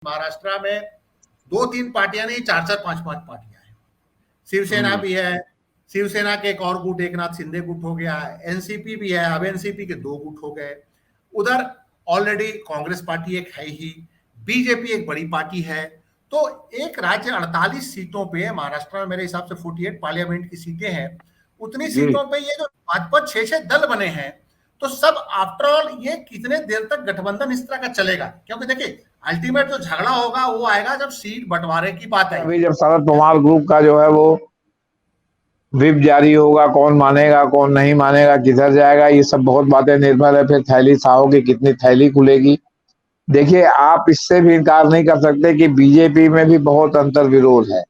महाराष्ट्र में 2-3 पार्टियां नहीं, 4-4 5-5 पार्टियां हैं। शिवसेना भी है, शिवसेना के एक और गुट एकनाथ शिंदे गुट हो गया, एनसीपी भी है, अब एनसीपी के 2 गुट हो गए। उधर ऑलरेडी कांग्रेस पार्टी एक है ही, बीजेपी एक बड़ी पार्टी है। तो एक राज्य 48 सीटों पे महाराष्ट्र में मेरे हिसाब से 48 पार्लियामेंट की सीटें हैं, उतनी सीटों पे ये जो 5-5 6-6 दल बने हैं, तो सब आफ्टर ऑल ये कितने देर तक गठबंधन इस तरह का चलेगा? क्योंकि देखिए अल्टीमेट जो झगड़ा होगा वो आएगा जब सीट बंटवारे की बात आएगी। अभी जब शरद पवार ग्रुप का जो है वो व्हिप जारी होगा, कौन मानेगा कौन नहीं मानेगा, किधर जाएगा, ये सब बहुत बातें निर्भर है। फिर थैली साहो की कितनी थैली खुलेगी। देखिए, आप इससे भी इनकार नहीं कर सकते कि बीजेपी में भी बहुत अंतर विरोध है।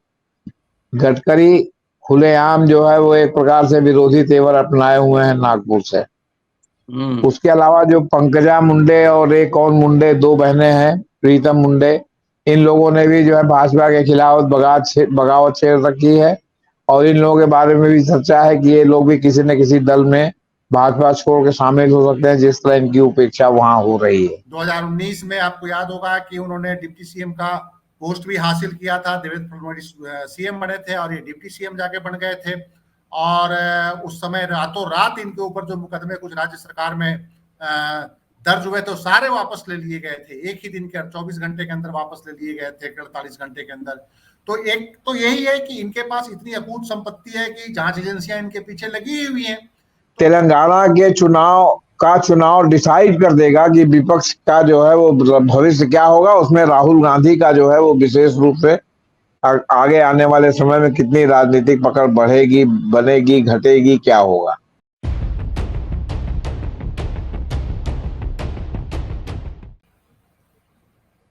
गडकरी खुलेआम जो है वो एक प्रकार से विरोधी तेवर अपनाए हुए हैं नागपुर से। उसके अलावा जो पंकजा मुंडे और एक और मुंडे, 2 बहनें हैं, प्रीतम मुंडे, इन लोगों ने भी जो है भाजपा के खिलाफ बगावत छेड़ रखी है। और इन लोगों के बारे में भी चर्चा है कि ये लोग भी किसी न किसी दल में भाजपा छोड़ के शामिल हो सकते हैं, जिस तरह इनकी उपेक्षा वहां हो रही है। 2019 में आपको याद होगा कि उन्होंने डिप्टी सीएम का पोस्ट भी हासिल किया था, देवेंद्र फडणवीस सीएम बने थे और ये डिप्टी सीएम जाके बन गए थे। और उस समय रातों रात इनके ऊपर जो मुकदमे कुछ राज्य सरकार में दर्ज हुए थे, सारे वापस ले लिए गए थे। एक ही दिन के 24 घंटे के अंदर वापस ले लिए गए थे, 48 घंटे के अंदर। तो एक तो यही है कि इनके पास इतनी अकूत संपत्ति है कि जांच एजेंसियां इनके पीछे लगी हुई हैं। तेलंगाना के चुनाव डिसाइड कर देगा कि विपक्ष का जो है वो भविष्य क्या होगा। उसमें राहुल गांधी का जो है वो विशेष रूप से आगे आने वाले समय में कितनी राजनीतिक पकड़ बढ़ेगी, बनेगी, घटेगी, क्या होगा।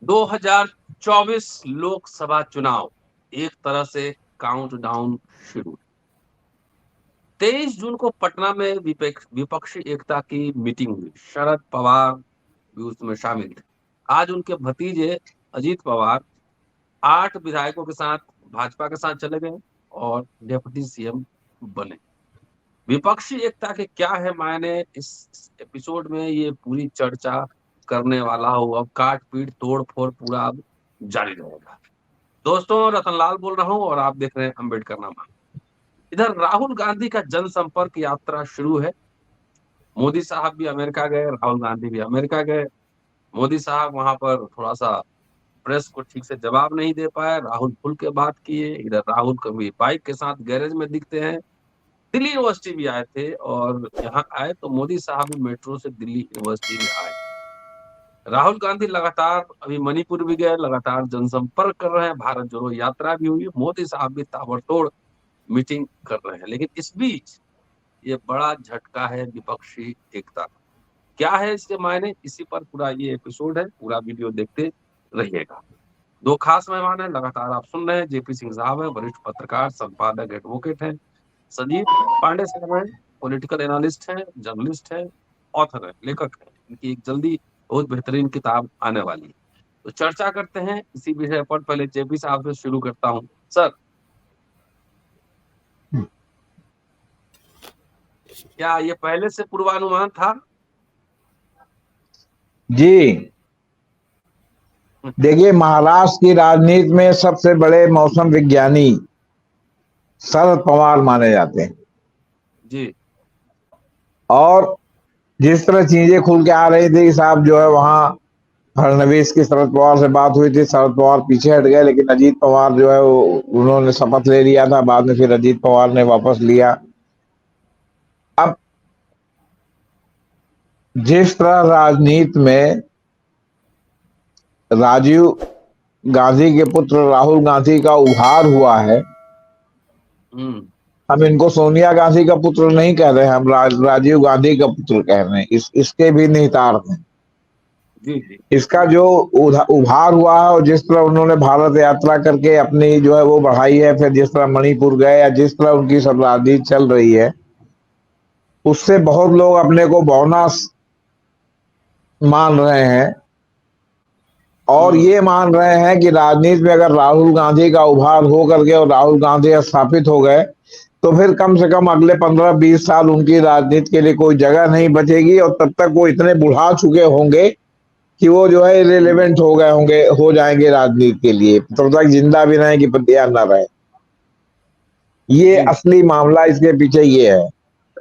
दो 2024 लोकसभा चुनाव एक तरह से काउंटडाउन शुरू। 23 जून को पटना में विपक्षी एकता की मीटिंग हुई। शरद पवार भी उसमें शामिल थे। आज उनके भतीजे अजीत पवार 8 विधायकों के साथ भाजपा के साथ चले गए और डिप्टी सीएम बने। विपक्षी एकता के क्या है मायने, इस एपिसोड में ये पूरी चर्चा करने वाला हूँ। अब काट पीट तोड़ फोड़ पूरा अब जारी रहेगा। दोस्तों, रतनलाल बोल रहा हूँ और आप देख रहे हैं अम्बेडकर नामा। इधर राहुल गांधी का जनसंपर्क यात्रा शुरू है। मोदी साहब भी अमेरिका गए, राहुल गांधी भी अमेरिका गए। मोदी साहब वहां पर थोड़ा सा प्रेस को ठीक से जवाब नहीं दे पाए, राहुल खुल के बात किए। इधर राहुल कभी बाइक के साथ गैरेज में दिखते हैं। दिल्ली यूनिवर्सिटी भी आए थे और यहाँ आए तो मोदी साहब भी मेट्रो से दिल्ली यूनिवर्सिटी में आए। राहुल गांधी लगातार अभी मणिपुर भी गए, लगातार जनसंपर्क कर रहे हैं। भारत जोड़ो यात्रा भी हुई। मोदी साहब भी ताबड़तोड़ मीटिंग कर रहे हैं। लेकिन इस बीच ये बड़ा झटका है विपक्षी एकता। क्या है इसके मायने, इसी पर पूरा ये एपिसोड है। पूरा वीडियो देखते रहिएगा। 2 खास मेहमान हैं, लगातार आप सुन रहे हैं। जेपी सिंह साहब हैं, वरिष्ठ पत्रकार, संपादक, एडवोकेट हैं। संजीव पांडे साहब हैं, पॉलिटिकल एनालिस्ट हैं, जर्नलिस्ट हैं, ऑथर हैं, लेखक हैं। इनकी एक जल्दी बहुत बेहतरीन किताब आने वाली है। तो चर्चा करते हैं इसी विषय पर। पहले जेपी साहब से शुरू करता हूं। सर, क्या ये पहले से पूर्वानुमान था? जी, देखिए, महाराष्ट्र की राजनीति में सबसे बड़े मौसम विज्ञानी शरद पवार माने जाते हैं जी। और जिस तरह चीजें खुल के आ रही थी साहब, जो है वहां फडणवीस की शरद पवार से बात हुई थी, शरद पवार पीछे हट गए, लेकिन अजीत पवार जो है वो उन्होंने शपथ ले लिया था, बाद में फिर अजीत पवार ने वापस लिया। अब जिस तरह राजनीति में राजीव गांधी के पुत्र राहुल गांधी का उभार हुआ है, हम इनको सोनिया गांधी का पुत्र नहीं कह रहे हैं, हम राजीव गांधी का पुत्र कह रहे हैं। इसके भी निहितार्थ हैं। इसका जो उभार हुआ है और जिस तरह उन्होंने भारत यात्रा करके अपनी जो है वो बढ़ाई है, फिर जिस तरह मणिपुर गए या जिस तरह उनकी सब राजनीति चल रही है, उससे बहुत लोग अपने को बोनस मान रहे हैं और ये मान रहे हैं कि राजनीति में अगर राहुल गांधी का उभार हो करके और राहुल गांधी स्थापित हो गए तो फिर कम से कम अगले 15-20 साल उनकी राजनीति के लिए कोई जगह नहीं बचेगी और तब तक वो इतने बुढ़ा चुके होंगे कि वो जो है इरेलेवेंट हो गए होंगे, हो जाएंगे राजनीति के लिए, तब तक जिंदा भी रहे कि पतिया न रहे। ये जी असली मामला इसके पीछे ये है। जी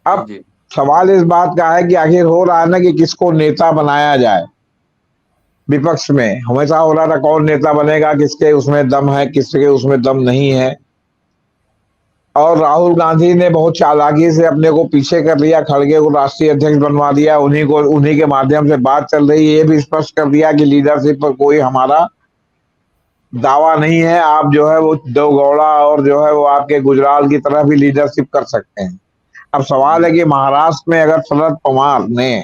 अब जी सवाल इस बात का है कि आखिर हो रहा है ना कि किसको नेता बनाया जाए। विपक्ष में हमेशा हो रहा था कौन नेता बनेगा, किसके उसमें दम है, किसके उसमें दम नहीं है। और राहुल गांधी ने बहुत चालाकी से अपने को पीछे कर लिया, खड़गे को राष्ट्रीय अध्यक्ष बनवा दिया, उन्हीं के माध्यम से बात चल रही है। ये भी स्पष्ट कर दिया कि लीडरशिप पर कोई हमारा दावा नहीं है, आप जो है वो देवगौड़ा और जो है वो आपके गुजराल की तरह भी लीडरशिप कर सकते हैं। अब सवाल है कि महाराष्ट्र में अगर शरद पवार ने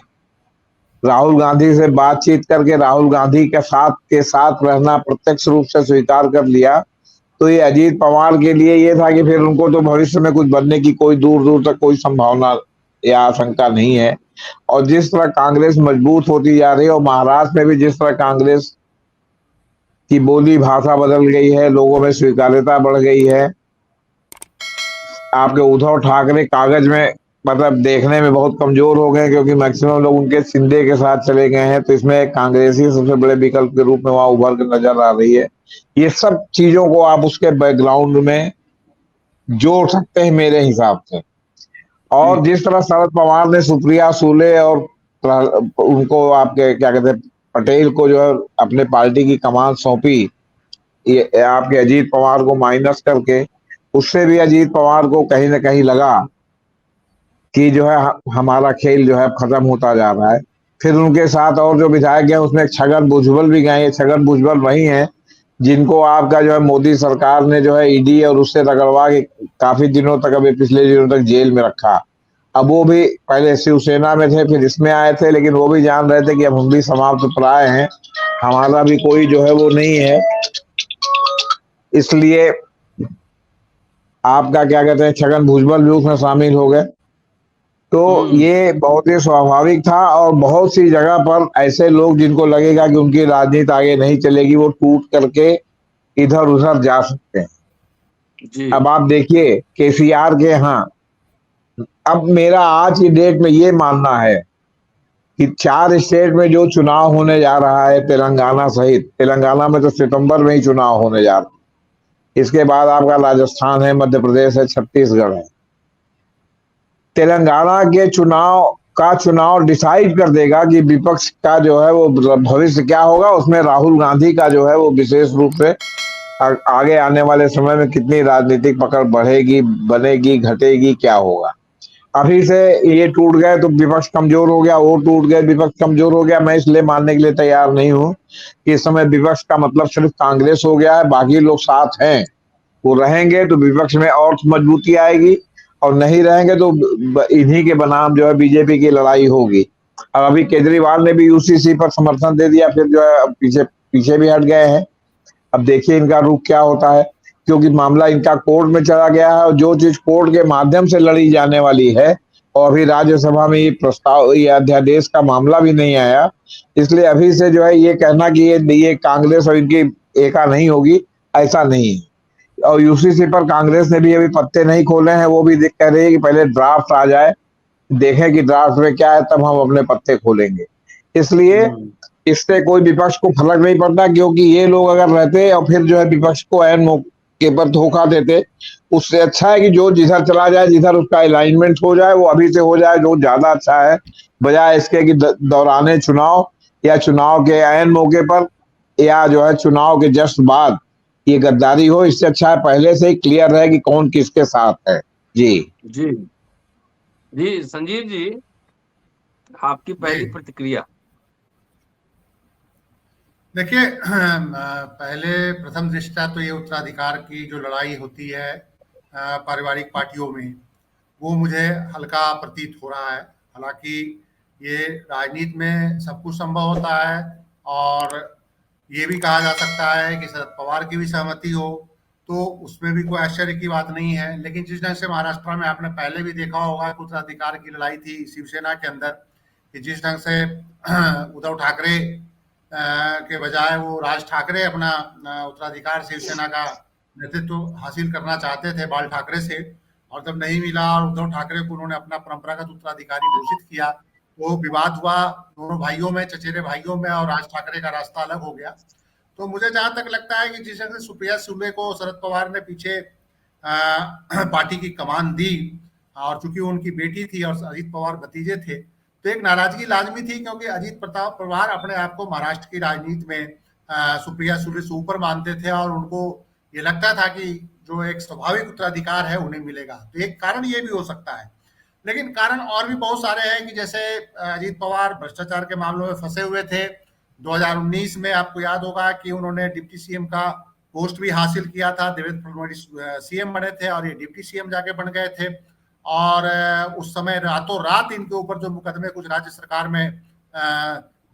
राहुल गांधी से बातचीत करके राहुल गांधी के साथ रहना प्रत्यक्ष रूप से स्वीकार कर लिया, तो ये अजीत पवार के लिए ये था कि फिर उनको तो भविष्य में कुछ बनने की कोई दूर दूर तक कोई संभावना या आशंका नहीं है। और जिस तरह कांग्रेस मजबूत होती जा रही है, और महाराष्ट्र में भी जिस तरह कांग्रेस की बोली भाषा बदल गई है, लोगों में स्वीकार्यता बढ़ गई है। आपके उद्धव ठाकरे कागज में मतलब देखने में बहुत कमजोर हो गए, क्योंकि मैक्सिमम लोग उनके शिंदे के साथ चले गए हैं, तो इसमें कांग्रेस ही सबसे बड़े विकल्प के रूप में वहां उभर कर नजर आ रही है। ये सब चीजों को आप उसके बैकग्राउंड में जोड़ सकते हैं मेरे हिसाब से। जी और जिस तरह शरद पवार ने सुप्रिया सूले और उनको आपके क्या कहते हैं पटेल को जो है अपने पार्टी की कमान सौंपी, ये आपके अजीत पवार को माइनस करके, उससे भी अजीत पवार को कहीं ना कहीं लगा कि जो है हमारा खेल जो है खत्म होता जा रहा है। फिर उनके साथ और जो विधायक हैं उसमें छगन भुजबल भी गए। छगन भुजबल वही हैं जिनको आपका जो है मोदी सरकार ने जो है ईडी और उससे रगड़वा के काफी दिनों तक, अभी पिछले दिनों तक जेल में रखा। अब वो भी पहले शिवसेना में थे, फिर इसमें आए थे, लेकिन वो भी जान रहे थे कि अब हम भी समाप्त प्राय हैं, हमारा भी कोई जो है वो नहीं है। इसलिए आपका क्या कहते हैं छगन भुजबल भी उसमें शामिल हो गए। तो हम्म ये बहुत ही स्वाभाविक था। और बहुत सी जगह पर ऐसे लोग जिनको लगेगा कि उनकी राजनीति आगे नहीं चलेगी, वो टूट करके इधर उधर जा सकते हैं। जी अब आप देखिए केसीआर के यहाँ, अब मेरा आज की डेट में ये मानना है कि 4 स्टेट में जो चुनाव होने जा रहा है, तेलंगाना सहित, तेलंगाना में तो सितंबर में ही चुनाव होने जा रहा है, इसके बाद आपका राजस्थान है, मध्य प्रदेश है, छत्तीसगढ़ है। तेलंगाना के चुनाव डिसाइड कर देगा कि विपक्ष का जो है वो भविष्य क्या होगा। उसमें राहुल गांधी का जो है वो विशेष रूप से आगे आने वाले समय में कितनी राजनीतिक पकड़ बढ़ेगी, बनेगी, घटेगी, क्या होगा। अभी से ये टूट गए तो विपक्ष कमजोर हो गया, वो टूट गए विपक्ष कमजोर हो गया। मैं इसलिए मानने के लिए तैयार नहीं हूं कि इस समय विपक्ष का मतलब सिर्फ कांग्रेस हो गया है, बाकी लोग साथ हैं। वो रहेंगे तो विपक्ष में और मजबूती आएगी, और नहीं रहेंगे तो इन्हीं के बनाम जो है बीजेपी की लड़ाई होगी। और अभी केजरीवाल ने भी यूसीसी पर समर्थन दे दिया, फिर जो है पीछे पीछे भी हट गए हैं। अब देखिए इनका रुख क्या होता है, क्योंकि मामला इनका कोर्ट में चला गया है, और जो चीज कोर्ट के माध्यम से लड़ी जाने वाली है, और अभी राज्यसभा में ये प्रस्ताव, ये अध्यादेश का मामला भी नहीं आया। इसलिए अभी से जो है ये कहना कि ये कांग्रेस और इनकी एका नहीं होगी, ऐसा नहीं है। और यूसीसी पर कांग्रेस ने भी अभी पत्ते नहीं खोले हैं, वो भी कह रही है कि पहले ड्राफ्ट आ जाए, देखें कि ड्राफ्ट में क्या है, तब हम अपने पत्ते खोलेंगे। इसलिए हम्म इससे कोई विपक्ष को फर्क नहीं पड़ता, क्योंकि ये लोग अगर रहते और फिर जो है विपक्ष को ऐन मौके पर धोखा देते, उससे अच्छा है कि जो जिधर चला जाए, जिधर उसका अलाइनमेंट हो जाए वो अभी से हो जाए, जो ज्यादा अच्छा है, बजाय इसके कि दौराने चुनाव या चुनाव के ऐन मौके पर या जो है चुनाव के जस्ट बाद ये गद्दारी हो। इससे अच्छा है पहले से ही क्लियर रहे कि कौन किसके साथ है। जी। जी जी संजीव जी, आपकी जी पहली प्रतिक्रिया। देखिए, पहले प्रथम दृष्टया तो ये उत्तराधिकार की जो लड़ाई होती है पारिवारिक पार्टियों में, वो मुझे हल्का प्रतीत हो रहा है। हालांकि ये राजनीति में सब कुछ संभव होता है, और ये भी कहा जा सकता है कि शरद पवार की भी सहमति हो, तो उसमें भी कोई आश्चर्य की बात नहीं है। लेकिन जिस ढंग से महाराष्ट्र में आपने पहले भी देखा होगा कि उत्तराधिकार की लड़ाई थी शिवसेना के अंदर, कि जिस ढंग से उद्धव ठाकरे के बजाय वो राज ठाकरे अपना उत्तराधिकार शिवसेना का नेतृत्व हासिल करना चाहते थे बाल ठाकरे से, और जब नहीं मिला और उद्धव ठाकरे को उन्होंने अपना परंपरागत उत्तराधिकारी घोषित किया, वो विवाद हुआ दोनों भाइयों में, चचेरे भाइयों में, और राज ठाकरे का रास्ता अलग हो गया। तो मुझे जहां तक लगता है कि जिस तरह से सुप्रिया सुले को शरद पवार ने पीछे पार्टी की कमान दी, और चूंकि उनकी बेटी थी और अजीत पवार भतीजे थे, तो एक नाराजगी लाजमी थी, क्योंकि अजीत प्रताप पवार अपने आप को महाराष्ट्र की राजनीति में सुप्रिया सुले से ऊपर मानते थे, और उनको ये लगता था कि जो एक स्वाभाविक उत्तराधिकार है उन्हें मिलेगा। तो एक कारण ये भी हो सकता है, लेकिन कारण और भी बहुत सारे हैं कि जैसे अजीत पवार भ्रष्टाचार के मामलों में फंसे हुए थे। 2019 में आपको याद होगा कि उन्होंने डिप्टी सीएम का पोस्ट भी हासिल किया था, देवेंद्र फडणवीस सीएम बने थे और ये डिप्टी सीएम जाके बन गए थे, और उस समय रातों रात इनके ऊपर जो मुकदमे कुछ राज्य सरकार में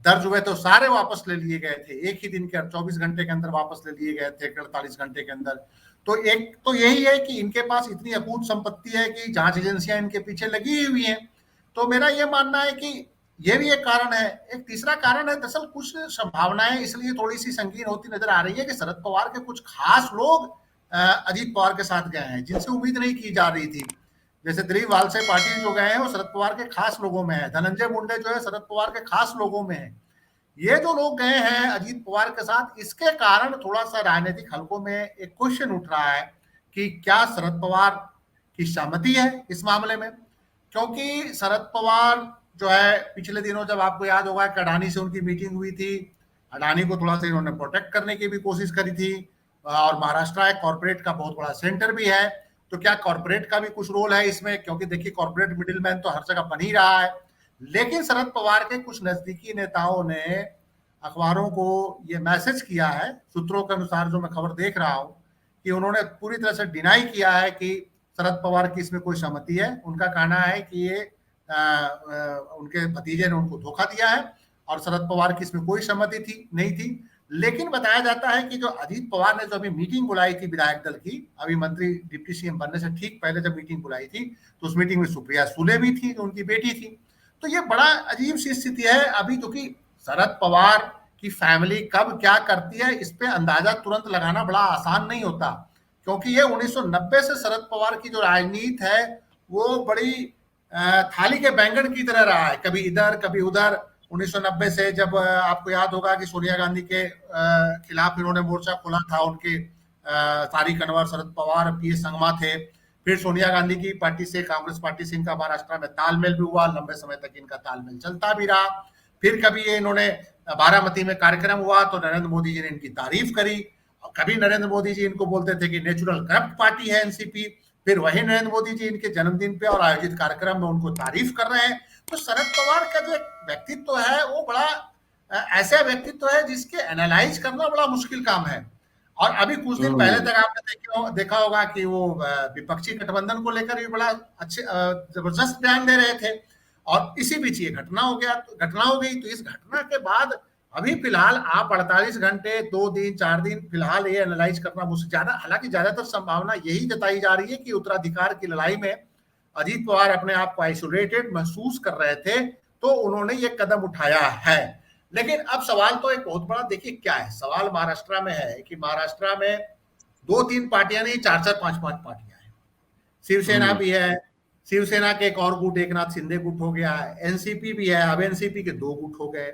दर्ज हुए थे सारे वापस ले लिए गए थे, एक ही दिन के 24 घंटे के अंदर वापस ले लिए गए थे, 48 घंटे के अंदर। तो एक तो यही है कि इनके पास इतनी अकूत संपत्ति है कि जांच एजेंसियां इनके पीछे लगी हुई हैं। तो मेरा ये मानना है कि ये भी एक कारण है। एक तीसरा कारण है, दरअसल कुछ संभावनाएं इसलिए थोड़ी सी संगीन होती नजर आ रही है कि शरद पवार के कुछ खास लोग अजीत पवार के साथ गए हैं जिनसे उम्मीद नहीं की जा रही थी। जैसे दिलीप वालसे पाटिल जो गए हैं वो शरद पवार के खास लोगों में है, धनंजय मुंडे जो है शरद पवार के खास लोगों में है। ये जो लोग गए हैं अजीत पवार के साथ, इसके कारण थोड़ा सा राजनीतिक हलकों में एक क्वेश्चन उठ रहा है कि क्या शरद पवार की सहमति है इस मामले में। क्योंकि शरद पवार जो है पिछले दिनों, जब आपको याद होगा कि अडानी से उनकी मीटिंग हुई थी, अडानी को थोड़ा सा इन्होंने प्रोटेक्ट करने की भी कोशिश करी थी, और महाराष्ट्र एक कॉर्पोरेट का बहुत बड़ा सेंटर भी है, तो क्या कॉर्पोरेट का भी कुछ रोल है इसमें, क्योंकि देखिए कॉर्पोरेट मिडिलमैन तो हर जगह बन ही रहा है। लेकिन शरद पवार के कुछ नजदीकी नेताओं ने अखबारों को ये मैसेज किया है, सूत्रों के अनुसार जो मैं खबर देख रहा हूं, कि उन्होंने पूरी तरह से डिनाई किया है कि शरद पवार की इसमें कोई सहमति है। उनका कहना है कि ये उनके भतीजे ने उनको धोखा दिया है और शरद पवार की इसमें कोई सहमति थी नहीं थी। लेकिन बताया जाता है कि जो अजीत पवार ने जो अभी मीटिंग बुलाई थी विधायक दल की, अभी मंत्री डिप्टी सीएम बनने से ठीक पहले जब मीटिंग बुलाई थी, तो उस मीटिंग में सुप्रिया सुले भी थी जो उनकी बेटी थी। तो ये बड़ा अजीब सी स्थिति है अभी, क्योंकि शरद पवार की फैमिली कब क्या करती है इस पे अंदाजा तुरंत लगाना बड़ा आसान नहीं होता, क्योंकि ये 1990 से शरद पवार की जो राजनीति है वो बड़ी थाली के बैंगन की तरह रहा है, कभी इधर कभी उधर। 1990 से जब आपको याद होगा कि सोनिया गांधी के खिलाफ इन्होंने मोर्चा खोला था, उनके तारिक अनवर, शरद पवार, पीएस संगमा थे। फिर सोनिया गांधी की पार्टी से कांग्रेस पार्टी से इनका महाराष्ट्र में तालमेल भी हुआ, लंबे समय तक इनका तालमेल चलता भी रहा। फिर कभी ये इन्होंने बारामती में कार्यक्रम हुआ तो नरेंद्र मोदी जी ने इनकी तारीफ करी, कभी नरेंद्र मोदी जी इनको बोलते थे कि नेचुरल करप्ट पार्टी है एनसीपी, फिर वही नरेंद्र मोदी जी इनके जन्मदिन पे और आयोजित कार्यक्रम में उनको तारीफ कर रहे हैं। तो शरद पवार का जो व्यक्तित्व है वो बड़ा ऐसा व्यक्तित्व है जिसके एनालाइज करना बड़ा मुश्किल काम है। और अभी कुछ दिन पहले तक आपने देखा होगा कि वो विपक्षी गठबंधन को लेकर भी बड़ा अच्छे जबरदस्त बयान दे रहे थे, और इसी बीच ये घटना हो गई। तो इस घटना के बाद अभी फिलहाल आप 48 घंटे, 2 दिन 4 दिन फिलहाल ये एनालाइज करना मुश्किल, ज्यादा हालांकि ज्यादातर संभावना यही जताई जा रही है कि उत्तराधिकार की लड़ाई में अजीत पवार अपने आप को आइसोलेटेड महसूस कर रहे थे, तो उन्होंने ये कदम उठाया है। लेकिन अब सवाल तो एक बहुत बड़ा, देखिए क्या है सवाल महाराष्ट्र में है कि महाराष्ट्र में 2-3 पार्टियां नहीं, 4-4 5-5 पार्टियां हैं। शिवसेना भी है, शिवसेना के एक और गुट एकनाथ शिंदे गुट हो गया है, एनसीपी भी है, अब एनसीपी के 2 गुट हो गए।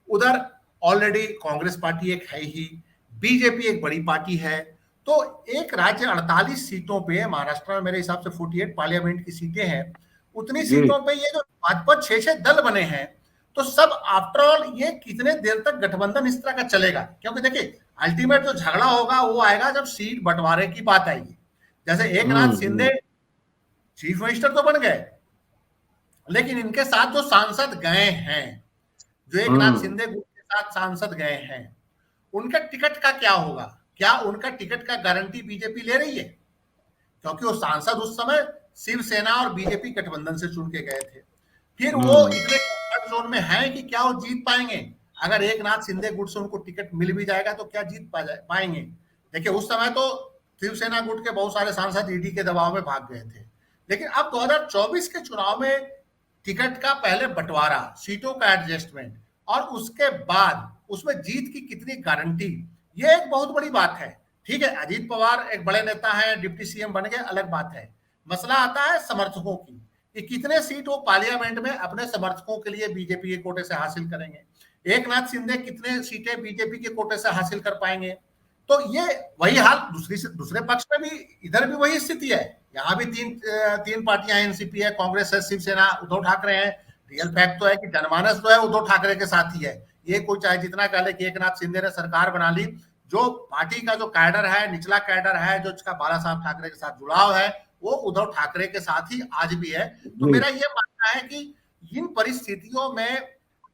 उधर ऑलरेडी कांग्रेस पार्टी एक है ही, बीजेपी एक बड़ी पार्टी है। तो एक राज्य 48 सीटों पे, महाराष्ट्र में मेरे हिसाब से 48 पार्लियामेंट की सीटें हैं, उतनी सीटों पे ये जो 5-5 6-6 दल बने हैं, तो सब आफ्टर ऑल ये कितने देर तक गठबंधन इस तरह का चलेगा। क्योंकि देखिए अल्टीमेट जो झगड़ा होगा वो आएगा जब सीट बंटवारे की बात आएगी। जैसे एकनाथ शिंदे चीफ मिनिस्टर तो बन गए, लेकिन इनके साथ जो सांसद गए हैं, जो एकनाथ शिंदे गुट के साथ सांसद गए हैं, उनका टिकट का क्या होगा? क्या उनका टिकट का गारंटी बीजेपी ले रही है? क्योंकि वो सांसद उस समय शिवसेना और बीजेपी गठबंधन से चुन के गए थे। फिर वो इतने कंफर्ट जोन में है कि क्या वो जीत पाएंगे? अगर एकनाथ शिंदे गुट से उनको टिकट मिल भी जाएगा तो क्या जीत पाएंगे? देखिए उस समय तो शिवसेना गुट के बहुत सारे सांसद ईडी के दबाव में भाग गए थे, लेकिन अब 2024 के चुनाव में टिकट का पहले बंटवारा, सीटों का एडजस्टमेंट, और उसके बाद उसमें जीत की कितनी गारंटी, ये एक बहुत बड़ी बात है। ठीक है, अजीत पवार एक बड़े नेता हैं, डिप्टी सीएम बन गए, अलग बात है। मसला आता है समर्थकों की कि कितने सीट वो पार्लियामेंट में अपने समर्थकों के लिए बीजेपी के कोटे से हासिल करेंगे, एक नाथ शिंदे कितने सीटें बीजेपी के कोटे से हासिल कर पाएंगे। तो ये वही हाल दूसरे पक्ष में भी, इधर भी वही स्थिति है। यहाँ भी तीन पार्टियां, एनसीपी है, कांग्रेस है, शिवसेना, उद्धव ठाकरे हैं। रियल फैक्ट तो है कि जनमानस जो है उद्धव ठाकरे के साथ ही है। ये कोई चाहे जितना कह ले कि एक नाथ शिंदे ने सरकार बना ली, जो पार्टी का जो कैडर है, निचला कैडर है, जो इसका बाला साहब ठाकरे के साथ जुड़ाव है, वो उद्धव ठाकरे के साथ ही आज भी है। तो मेरा ये मानना है कि इन परिस्थितियों में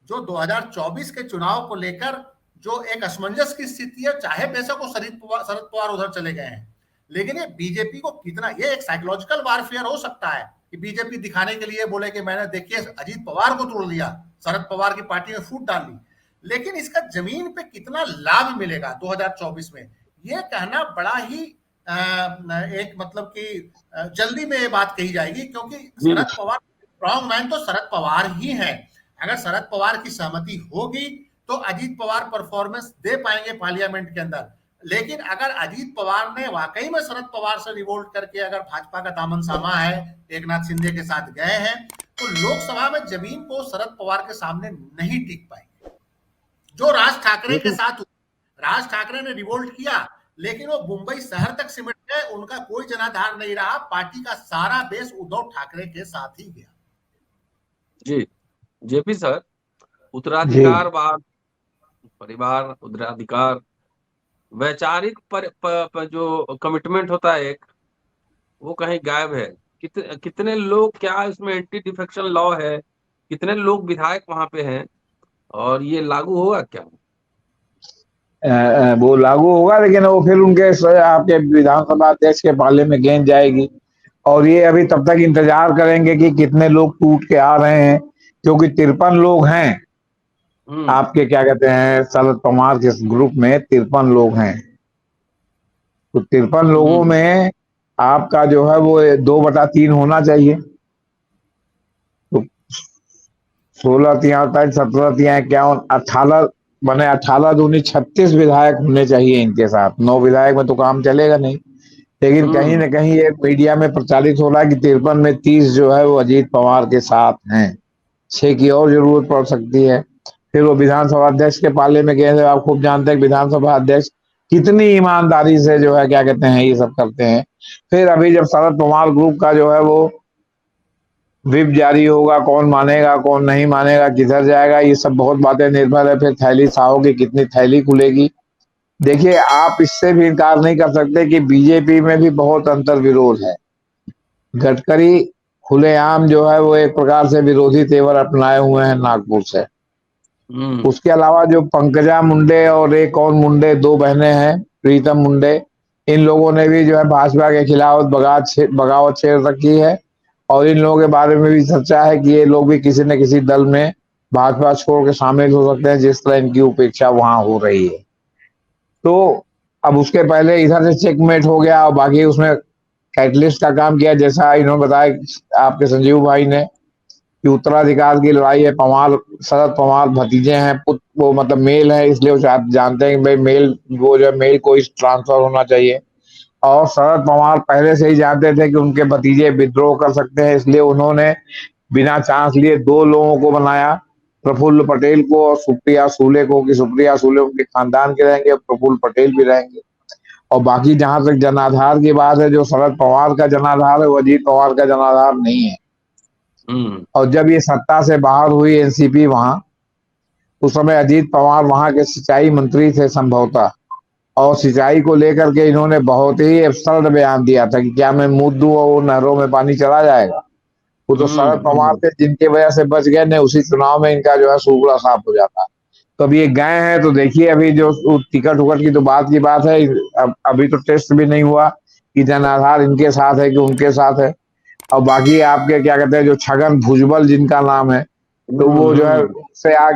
जो 2024 के चुनाव को लेकर जो एक असमंजस की स्थिति है, चाहे बेशक वो शरद पवार उधर चले गए हैं, लेकिन ये बीजेपी को कितना, ये एक साइकोलॉजिकल वारफेयर हो सकता है कि बीजेपी दिखाने के लिए बोले कि मैंने देखिए अजीत पवार को तोड़ दिया, शरद पवार की पार्टी में फूट डाल दी, लेकिन इसका जमीन पे कितना लाभ मिलेगा 2024 में, ये कहना बड़ा ही एक मतलब कि जल्दी में ये बात कही जाएगी, क्योंकि शरद पवार स्ट्रॉन्ग मैन तो शरद पवार ही है। अगर शरद पवार की सहमति होगी तो अजीत पवार परफॉर्मेंस दे पाएंगे पार्लियामेंट के अंदर, लेकिन अगर अजीत पवार ने वाकई में शरद पवार से रिवोल्ट करके अगर भाजपा का दामन सामा है, एक नाथ शिंदे के साथ गए हैं, तो लोकसभा में जमीन को शरद पवार के सामने नहीं टिक पाएंगे। जो राज ठाकरे के साथ, राज ठाकरे ने रिवोल्ट किया, लेकिन वो मुंबई शहर तक सिमट गए, उनका कोई जनाधार नहीं रहा, पार्टी का सारा बेस उद्धव ठाकरे के साथ ही गया। जी जेपी सर, उत्तराधिकारवाद, परिवार, उत्तराधिकार, वैचारिक जो कमिटमेंट होता है एक, वो कहीं गायब है। कितने लोग, क्या इसमें एंटी डिफेक्शन लॉ है, कितने लोग विधायक वहां पे हैं, और ये लागू होगा क्या? वो लागू होगा, लेकिन वो फिर उनके आपके विधानसभा अध्यक्ष के पाले में गेंद जाएगी, और ये अभी तब तक इंतजार करेंगे कि कितने लोग टूट के आ रहे हैं, क्योंकि 53 लोग हैं आपके क्या कहते हैं शरद पवार के ग्रुप में 53 लोग हैं। तो 53 लोगों में आपका जो है वो 2/3 होना चाहिए। तो 16 तिहां 17 तिहां 51 18 बने, 18 दूनी 36 विधायक होने चाहिए इनके साथ। 9 विधायक में तो काम चलेगा नहीं, लेकिन कहीं ना कहीं ये मीडिया में प्रचारित हो रहा है कि 53 में 30 जो है वो अजीत पवार के साथ हैं, 6 की और जरूरत पड़ सकती है। फिर वो विधानसभा अध्यक्ष के पाले में गए, आप खूब जानते हैं विधानसभा अध्यक्ष कितनी ईमानदारी से जो है क्या कहते हैं ये सब करते हैं। फिर अभी जब शरद पवार ग्रुप का जो है वो विप जारी होगा, कौन मानेगा कौन नहीं मानेगा, किधर जाएगा, ये सब बहुत बातें निर्भर है। फिर थैली साहो की कितनी थैली खुलेगी। देखिए, आप इससे भी इनकार नहीं कर सकते कि बीजेपी में भी बहुत अंतर विरोध है। गडकरी खुलेआम जो है वो एक प्रकार से विरोधी तेवर अपनाए हुए हैं नागपुर से। उसके अलावा जो पंकजा मुंडे और एक और मुंडे, 2 बहनें हैं, प्रीतम मुंडे, इन लोगों ने भी जो है भाजपा के खिलाफ बगावत छेड़ रखी है, और इन लोगों के बारे में भी चर्चा है कि ये लोग भी किसी न किसी दल में भाजपा छोड़ के शामिल हो सकते हैं, जिस तरह इनकी उपेक्षा वहां हो रही है। तो अब उसके पहले इधर से चेकमेट हो गया, और बाकी उसमें कैटलिस्ट का काम किया, जैसा इन्होंने बताया आपके संजीव भाई ने कि उत्तराधिकार की लड़ाई है। पवार, शरद पवार भतीजे हैं, वो मतलब मेल है, इसलिए वो जानते हैं कि भाई मेल, वो जो मेल को इस ट्रांसफर होना चाहिए। और शरद पवार पहले से ही जानते थे कि उनके भतीजे विद्रोह कर सकते हैं, इसलिए उन्होंने बिना चांस लिए 2 लोगों को बनाया, प्रफुल्ल पटेल को और सुप्रिया सूले को, कि सुप्रिया सूले उनके खानदान के रहेंगे, प्रफुल्ल पटेल भी रहेंगे। और बाकी जहां तक जनाधार की बात है, जो शरद पवार का जनाधार है वो अजीत पवार का जनाधार नहीं है। और जब ये सत्ता से बाहर हुई एनसीपी वहां, उस समय अजीत पवार वहां के सिंचाई मंत्री थे संभवतः, और सिंचाई को लेकर के इन्होंने बहुत ही सरल बयान दिया था कि क्या मैं मुंह दूं और वो नहरों में पानी चला जाएगा। वो तो शरद पवार थे जिनके वजह से बच गए, ने उसी चुनाव में इनका जो है सूखड़ा साफ हो जाता। तो अब ये गए हैं, तो देखिए अभी जो टिकट उकट की तो बात की बात है, अभी तो टेस्ट भी नहीं हुआ कि जनाधार इनके साथ है कि उनके साथ है। और बाकी आपके क्या कहते हैं जो छगन भुजबल जिनका नाम है, तो वो जो है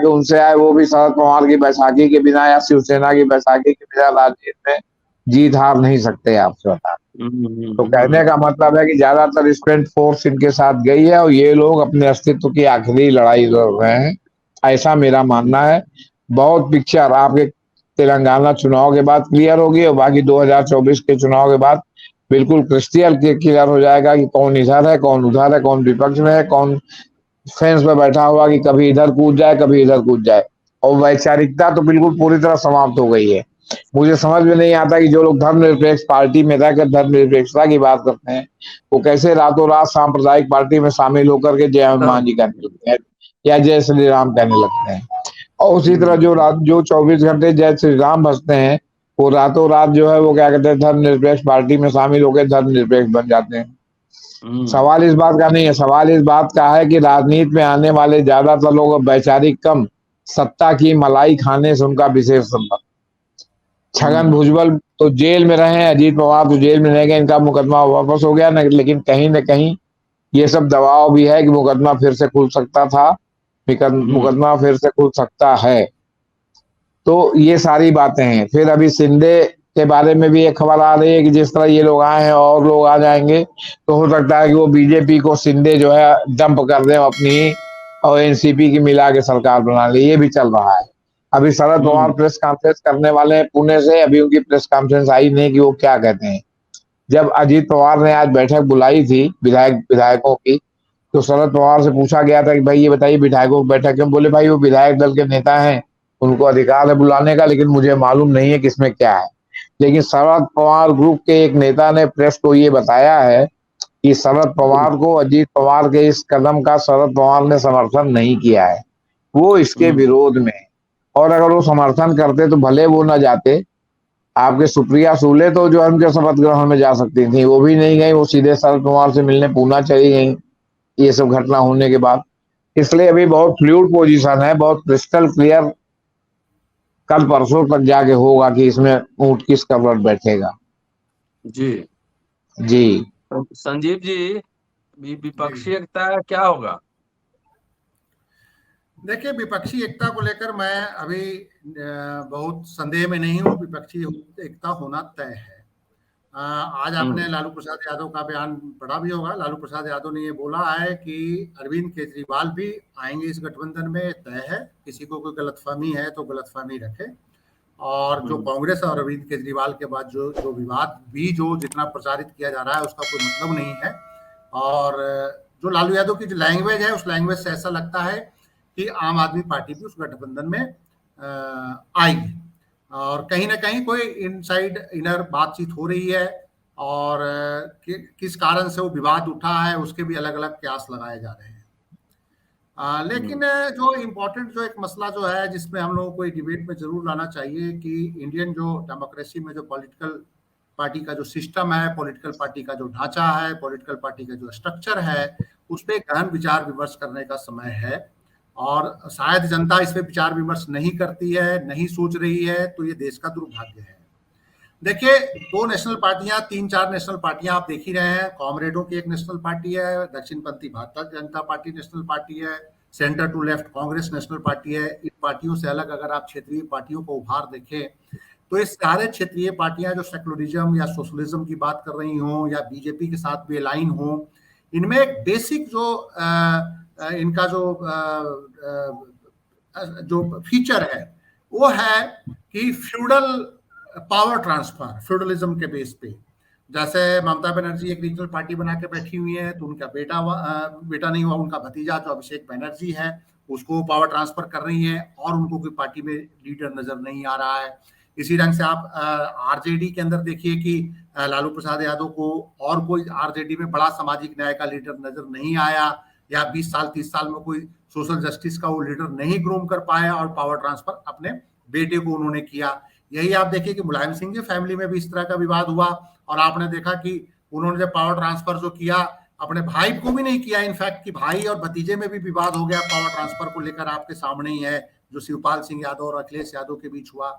उनसे आए, वो भी शरद पवार की बैसाखी के बिना या शिवसेना की बैसाखी के बिना राजनीति में जीत हार नहीं सकते, आपसे बता। तो कहने का मतलब है कि ज्यादातर स्पेंट फोर्स इनके साथ गई है, और ये लोग अपने अस्तित्व की आखिरी लड़ाई लड़ रहे हैं, ऐसा मेरा मानना है। बहुत पिक्चर आपके तेलंगाना चुनाव के बाद क्लियर होगी, और बाकी 2024 के चुनाव के बाद बिल्कुल क्रिस्टल क्लियर हो जाएगा कि कौन इधर है, कौन उधर है, कौन विपक्ष में है, कौन फेंस पे बैठा हुआ कि कभी इधर कूद जाए, कभी इधर कूद जाए। और वैचारिकता तो बिल्कुल पूरी तरह समाप्त हो गई है। मुझे समझ में नहीं आता कि जो लोग धर्मनिरपेक्ष पार्टी में रहकर धर्मनिरपेक्षता की बात करते हैं, वो कैसे रातों रात सांप्रदायिक पार्टी में शामिल होकर के जय हनुमान जी कहने लगते हैं या जय श्री राम कहने लगते हैं। और उसी तरह जो 24 घंटे जय श्री राम भजते हैं, वो रातों रात जो है वो क्या कहते हैं, धर्मनिरपेक्ष पार्टी में शामिल होकर धर्मनिरपेक्ष बन जाते हैं। सवाल इस बात का नहीं है, सवाल इस बात का है कि राजनीति में आने वाले ज्यादातर लोग वैचारिक कम, सत्ता की मलाई खाने से उनका विशेष संबंध। छगन भुजबल तो जेल में रहे, अजीत पवार तो जेल में रह गए, इनका मुकदमा वापस हो गया न, लेकिन कहीं न कहीं ये सब दबाव भी है कि मुकदमा फिर से खुल सकता था, मुकदमा फिर से खुल सकता है। तो ये सारी बातें हैं। फिर अभी शिंदे के बारे में भी एक खबर आ रही है कि जिस तरह ये लोग आए हैं और लोग आ जाएंगे, तो हो सकता है कि वो बीजेपी को शिंदे जो है डंप कर दें अपनी, और एनसीपी की मिला के सरकार बना ले। ये भी चल रहा है। अभी शरद पवार प्रेस कॉन्फ्रेंस करने वाले हैं पुणे से, अभी उनकी प्रेस कॉन्फ्रेंस आई नहीं कि वो क्या कहते हैं। जब अजीत पवार ने आज बैठक बुलाई थी विधायकों की, तो शरद पवार से पूछा गया था कि भाई ये बताइए विधायकों की बैठक क्यों। बोले भाई वो विधायक दल के नेता हैं, उनको अधिकार है बुलाने का, लेकिन मुझे मालूम नहीं है किसमें क्या है। लेकिन शरद पवार ग्रुप के एक नेता ने प्रेस को ये बताया है कि शरद पवार को अजीत पवार के इस कदम का शरद पवार ने समर्थन नहीं किया है, वो इसके विरोध में। और अगर वो समर्थन करते तो भले वो न जाते, आपके सुप्रिया सुले तो जो उनके शपथ ग्रहण में जा सकती थी, वो भी नहीं गई, वो सीधे शरद पवार से मिलने पूना चली गई ये सब घटना होने के बाद। इसलिए अभी बहुत फ्लूइड पोजीशन है, बहुत क्रिस्टल क्लियर कल परसों तक जाके होगा कि इसमें ऊंट किस कबर बैठेगा। जी जी संजीव जी, विपक्षी एकता क्या होगा? देखिए, विपक्षी एकता को लेकर मैं अभी बहुत संदेह में नहीं हूँ। विपक्षी एकता होना तय है। आज आपने लालू प्रसाद यादव का बयान पढ़ा भी होगा। लालू प्रसाद यादव ने ये बोला है कि अरविंद केजरीवाल भी आएंगे इस गठबंधन में, तय है। किसी को कोई गलतफहमी है तो गलतफहमी रखे। और जो कांग्रेस और अरविंद केजरीवाल के बाद जो विवाद भी जो जितना प्रचारित किया जा रहा है उसका कोई मतलब नहीं है। और जो लालू यादव की जो लैंग्वेज है, उस लैंग्वेज से ऐसा लगता है कि आम आदमी पार्टी भी उस गठबंधन में आएगी। और कहीं ना कहीं कोई इनसाइड इनर बातचीत हो रही है, और किस कारण से वो विवाद उठा है उसके भी अलग अलग क्यास लगाए जा रहे हैं। लेकिन जो इम्पोर्टेंट जो एक मसला जो है जिसमें हम लोगों को डिबेट में जरूर लाना चाहिए कि इंडियन जो डेमोक्रेसी में जो पॉलिटिकल पार्टी का जो सिस्टम है, पॉलिटिकल पार्टी का जो ढांचा है, पॉलिटिकल पार्टी का जो स्ट्रक्चर है, उस पर गहन विचार विमर्श करने का समय है। और शायद जनता इस पे विचार विमर्श नहीं करती है, नहीं सोच रही है, तो ये देश का दुर्भाग्य है। देखिए, 2 नेशनल पार्टियां, 3-4 नेशनल पार्टियां आप देख ही रहे हैं। कॉमरेडों की एक नेशनल पार्टी है, दक्षिणपंथी Bharatiya Janata party national party है, centre to left Congress national party है। इन पार्टियों से अलग अगर आप क्षेत्रीय पार्टियों को उभार देखें, तो इस सारे क्षेत्रीय पार्टियां जो सेकुलरिज्म या सोशलिज्म की बात कर रही हों या बीजेपी के साथ भी अलाइन हों, इनमें एक बेसिक जो इनका जो फीचर है वो है कि फ्यूडल पावर ट्रांसफर, फ्यूडलिज्म के बेस पे। जैसे ममता बनर्जी एक रीजनल पार्टी बना के बैठी हुई है, तो उनका बेटा नहीं हुआ, उनका भतीजा जो अभिषेक बनर्जी है उसको पावर ट्रांसफर कर रही है, और उनको कोई पार्टी में लीडर नजर नहीं आ रहा है। इसी ढंग से आप आरजेडी के अंदर देखिए कि लालू प्रसाद यादव को और कोई आरजेडी में बड़ा सामाजिक न्याय का लीडर नजर नहीं आया, या 20 साल 30 साल में कोई सोशल जस्टिस का वो लीडर नहीं ग्रूम कर पाया, और पावर ट्रांसफर अपने बेटे को उन्होंने किया। यही आप देखिए कि मुलायम सिंह की फैमिली में भी इस तरह का विवाद हुआ, और आपने देखा कि उन्होंने जब पावर ट्रांसफर जो किया अपने भाई को भी नहीं किया, इनफैक्ट कि भाई और भतीजे में भी विवाद हो गया पावर ट्रांसफर को लेकर। आपके सामने ही है जो शिवपाल सिंह यादव और अखिलेश यादव के बीच हुआ।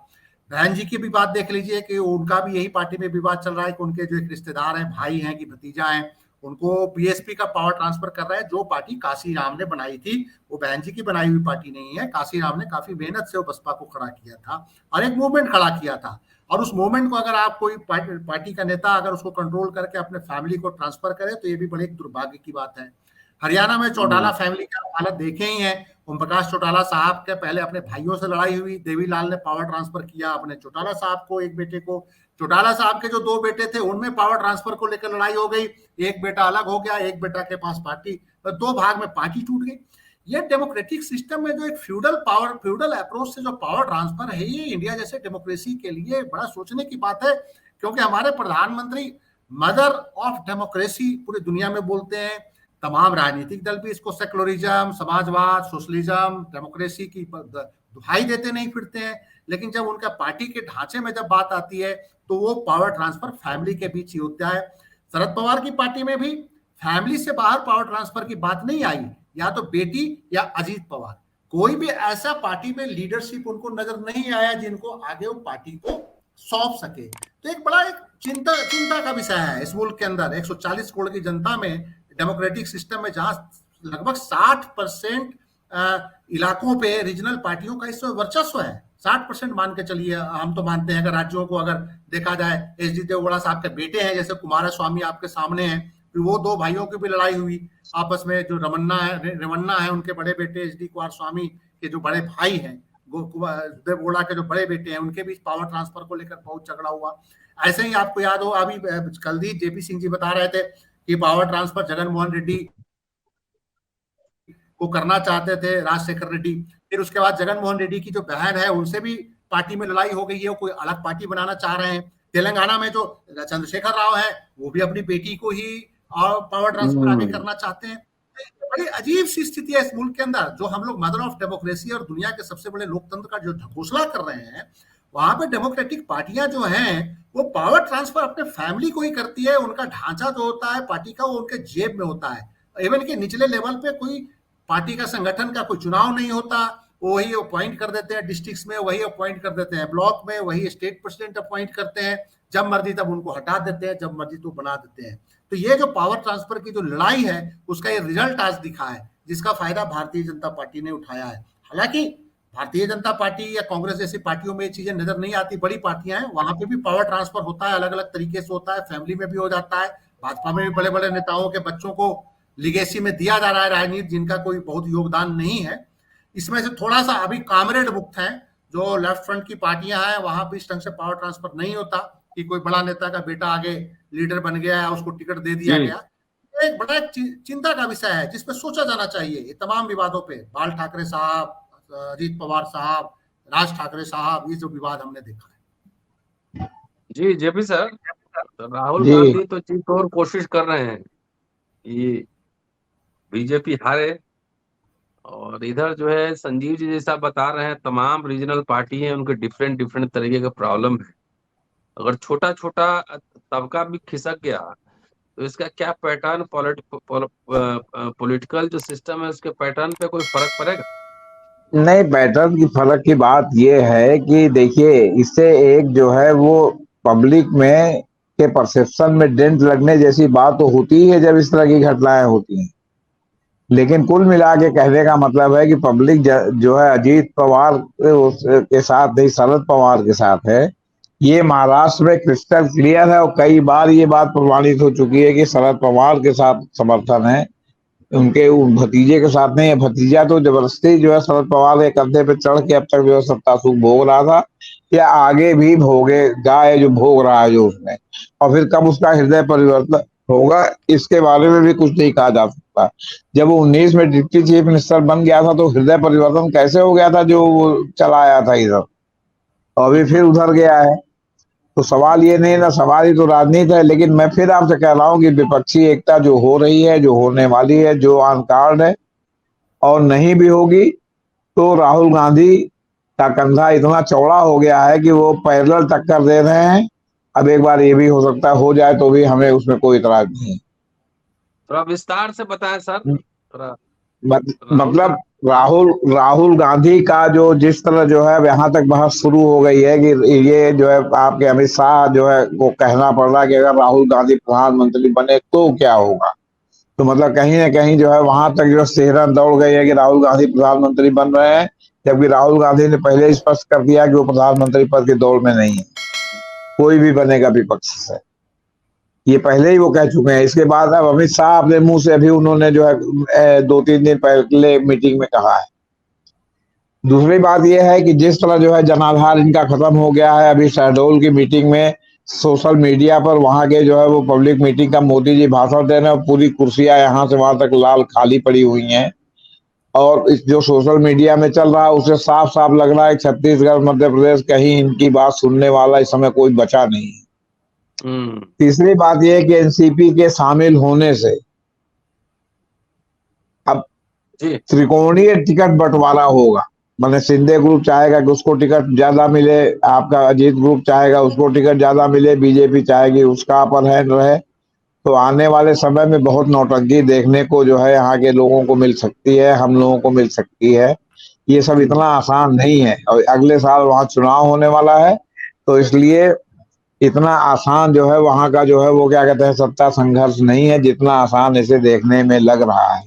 बहन जी की भी बात देख लीजिए कि उनका भी यही पार्टी में विवाद चल रहा है कि उनके जो एक रिश्तेदार हैं, भाई हैं कि भतीजा हैं, उनको बीएसपी का पावर ट्रांसफर कर रहा है। जो पार्टी काशी राम ने बनाई थी, वो बहन जी की बनाई हुई पार्टी नहीं है। काशी राम ने काफी मेहनत से वो बसपा को खड़ा किया था और एक मूवमेंट खड़ा किया था, और उस मूवमेंट को अगर आप कोई पार्टी का नेता अगर उसको कंट्रोल करके अपने फैमिली को ट्रांसफर करे, तो ये भी बड़े दुर्भाग्य की बात है। हरियाणा में चौटाला फैमिली की हालत देखे ही है। ओम प्रकाश चौटाला साहब के पहले अपने भाइयों से लड़ाई हुई, देवीलाल ने पावर ट्रांसफर किया अपने चौटाला साहब को, एक बेटे को। चौटाला साहब के जो 2 बेटे थे उनमें पावर ट्रांसफर को लेकर लड़ाई हो गई, एक बेटा अलग हो गया, एक बेटा के पास पार्टी, 2 भाग में पार्टी टूट गई। ये डेमोक्रेटिक सिस्टम में जो एक फ्यूडल अप्रोच से जो पावर ट्रांसफर है, ये इंडिया जैसे डेमोक्रेसी के लिए बड़ा सोचने की बात है, क्योंकि हमारे प्रधानमंत्री मदर ऑफ डेमोक्रेसी पूरी दुनिया में बोलते हैं। तमाम राजनीतिक दल भी इसको सेकुलरिज्म, समाजवाद, सोशलिज्म, डेमोक्रेसी की दुहाई देते नहीं फिरते हैं, लेकिन जब उनका पार्टी के ढांचे में जब बात आती है तो वो पावर ट्रांसफर फैमिली के बीच ही होता है। शरद पवार की पार्टी में भी फैमिली से बाहर पावर ट्रांसफर की बात नहीं आई, या तो बेटी या अजीत पवार, कोई भी ऐसा पार्टी में लीडरशिप उनको नजर नहीं आया जिनको आगे वो पार्टी को सौंप सके। तो एक बड़ा एक चिंता का विषय है इस मुल्क के अंदर 140 करोड़ की जनता में, डेमोक्रेटिक सिस्टम में, जहां लगभग 60% इलाकों पे रीजनल पार्टियों का इस वर्चस्व है। 60% मान के चलिए, हम तो मानते हैं अगर राज्यों को अगर देखा जाए, एच डी देवगौड़ा साहब के बेटे हैं जैसे कुमारस्वामी आपके सामने हैं, फिर वो 2 भाइयों की भी लड़ाई हुई आपस में, जो रेवन्ना है उनके बड़े बेटे एच डी कुमारस्वामी के जो बड़े भाई हैं, देवगौड़ा के जो बड़े बेटे हैं, उनके बीच पावर ट्रांसफर को लेकर बहुत झगड़ा हुआ। ऐसे ही आपको याद हो, अभी कल ही जेपी सिंह जी बता रहे थे कि पावर ट्रांसफर जगनमोहन रेड्डी को करना चाहते थे, राजशेखर रेड्डी। फिर उसके बाद जगनमोहन रेड्डी की जो बहन है उनसे भी पार्टी में लड़ाई हो गई है, वो कोई अलग पार्टी बनाना चाह रहे हैं। तेलंगाना में जो चंद्रशेखर राव है वो भी अपनी बेटी को ही और पावर ट्रांसफर आगे करना चाहते हैं। बड़ी अजीब सी स्थिति है इस मुल्क के अंदर, जो हम लोग मदर ऑफ डेमोक्रेसी और दुनिया के सबसे बड़े लोकतंत्र का जो घोषणा कर रहे हैं, वहां पे डेमोक्रेटिक पार्टियां जो हैं वो पावर ट्रांसफर अपने फैमिली को ही करती है। उनका ढांचा जो होता है पार्टी का वो उनके जेब में होता है। इवन के निचले लेवल पे कोई पार्टी का संगठन का कोई चुनाव नहीं होता, वही अपॉइंट कर देते हैं, डिस्ट्रिक्ट में वही अपॉइंट कर देते हैं, ब्लॉक में वही स्टेट प्रेसिडेंट अपॉइंट करते हैं, जब मर्जी तब उनको हटा देते हैं, जब मर्जी तो बना देते हैं। तो ये जो पावर ट्रांसफर की जो लड़ाई है उसका ये रिजल्ट आज दिखा है, जिसका फायदा भारतीय जनता पार्टी ने उठाया है। हालांकि भारतीय जनता पार्टी या कांग्रेस जैसी पार्टियों में ये चीजें नजर नहीं आती, बड़ी पार्टियां हैं वहां पे भी पावर ट्रांसफर होता है, अलग अलग तरीके से होता है, फैमिली में भी हो जाता है। भाजपा में भी बड़े बड़े नेताओं के बच्चों को लिगेसी में दिया जा रहा है राजनीति, जिनका कोई बहुत योगदान नहीं है। इसमें से थोड़ा सा अभी कामरेड मुक्त है, जो लेफ्ट फ्रंट की पार्टियां हैं वहां भी इस ढंग से पावर ट्रांसफर नहीं होता कि कोई बड़ा नेता का बेटा आगे लीडर बन गया है, उसको टिकट दे दिया गया। एक बड़ा चिंता का विषय है जिसपे सोचा जाना चाहिए। ये तमाम विवादों पे, बाल ठाकरे साहब, अजीत पवार साहब, राज ठाकरे साहब, ये जो विवाद हमने देखा है। जी जेपी सर, राहुल गांधी तो चीज और कोशिश कर रहे हैं कि बीजेपी हारे, और इधर जो है संजीव जी जैसा बता रहे हैं तमाम रीजनल पार्टी हैं, उनके डिफरेंट तरीके का प्रॉब्लम है। अगर छोटा छोटा तबका भी खिसक गया तो इसका क्या पैटर्न, पॉलिटिकल जो सिस्टम है उसके पैटर्न पे कोई फर्क पड़ेगा? नहीं, पैटर्न की फर्क की बात ये है कि देखिए, इससे एक जो है वो पब्लिक में के परसेप्शन में डेंट लगने जैसी बात तो होती ही है जब इस तरह की घटनाएं होती हैं। लेकिन कुल मिला के कहने का मतलब है कि पब्लिक जो है अजीत पवार के साथ नहीं, शरद पवार के साथ है। ये महाराष्ट्र में क्रिस्टल क्लियर है और कई बार ये बात प्रमाणित हो चुकी है कि शरद पवार के साथ समर्थन है, उनके भतीजे के साथ नहीं है। भतीजा तो जबरदस्ती जो है शरद पवार के कंधे पे चढ़ के अब तक जो है सत्ता सुख भोग रहा था, या आगे भी भोगेगा, जो भोग रहा है जो उसने। और फिर कब उसका हृदय परिवर्तन होगा इसके बारे में भी कुछ नहीं कहा जा सकता। जब वो 19 में डिप्टी चीफ मिनिस्टर बन गया था तो हृदय परिवर्तन कैसे हो गया था जो वो चला आया था इधर, और अभी फिर उधर गया है। तो सवाल ये नहीं ना, सवाल ही तो राजनीति है। लेकिन मैं फिर आपसे कह रहा हूँ कि विपक्षी एकता जो हो रही है, जो होने वाली है, जो ऑन कार्ड है और नहीं भी होगी, तो राहुल गांधी का कंधा इतना चौड़ा हो गया है कि वो पैरेलल टक्कर दे रहे हैं। अब एक बार ये भी हो सकता है हो जाए तो भी हमें उसमें कोई इतराज नहीं है। थोड़ा विस्तार से बताएं सर। थोड़ा मतलब राहुल गांधी का जो जिस तरह जो है यहाँ तक बहस शुरू हो गई है कि ये जो है आपके अमित शाह जो है वो कहना पड़ रहा है कि अगर राहुल गांधी प्रधानमंत्री बने तो क्या होगा। तो मतलब कहीं ना कहीं जो है वहां तक जो सिहरन दौड़ गई है कि राहुल गांधी प्रधानमंत्री बन रहे हैं, जबकि राहुल गांधी ने पहले स्पष्ट कर दिया कि वो प्रधानमंत्री पद की दौड़ में नहीं है, कोई भी बनेगा विपक्ष से, ये पहले ही वो कह चुके हैं। इसके बाद अब अमित शाह अपने मुंह से अभी उन्होंने जो है 2-3 दिन पहले मीटिंग में कहा है दूसरी बात यह है कि जिस तरह जो है जनाधार इनका खत्म हो गया है, अभी शहडोल की मीटिंग में सोशल मीडिया पर वहां के जो है वो पब्लिक मीटिंग का मोदी जी भाषण दे रहे हैं, पूरी कुर्सियां यहाँ से वहां तक लाल खाली पड़ी हुई हैं। और इस जो सोशल मीडिया में चल रहा है उससे साफ साफ लग रहा है छत्तीसगढ़ मध्य प्रदेश कहीं इनकी बात सुनने वाला इस समय कोई बचा नहीं है। तीसरी बात यह है कि एनसीपी के शामिल होने से अब त्रिकोणीय टिकट बंटवारा होगा। मैंने शिंदे ग्रुप चाहेगा कि उसको टिकट ज्यादा मिले, आपका अजीत ग्रुप चाहेगा उसको टिकट ज्यादा मिले, बीजेपी चाहेगी उसका अपर हैंड रहे। तो आने वाले समय में बहुत नौटंकी देखने को जो है यहाँ के लोगों को मिल सकती है, हम लोगों को मिल सकती है। ये सब इतना आसान नहीं है और अगले साल वहां चुनाव होने वाला है, तो इसलिए इतना आसान जो है वहां का जो है वो क्या कहते हैं सत्ता संघर्ष नहीं है जितना आसान इसे देखने में लग रहा है।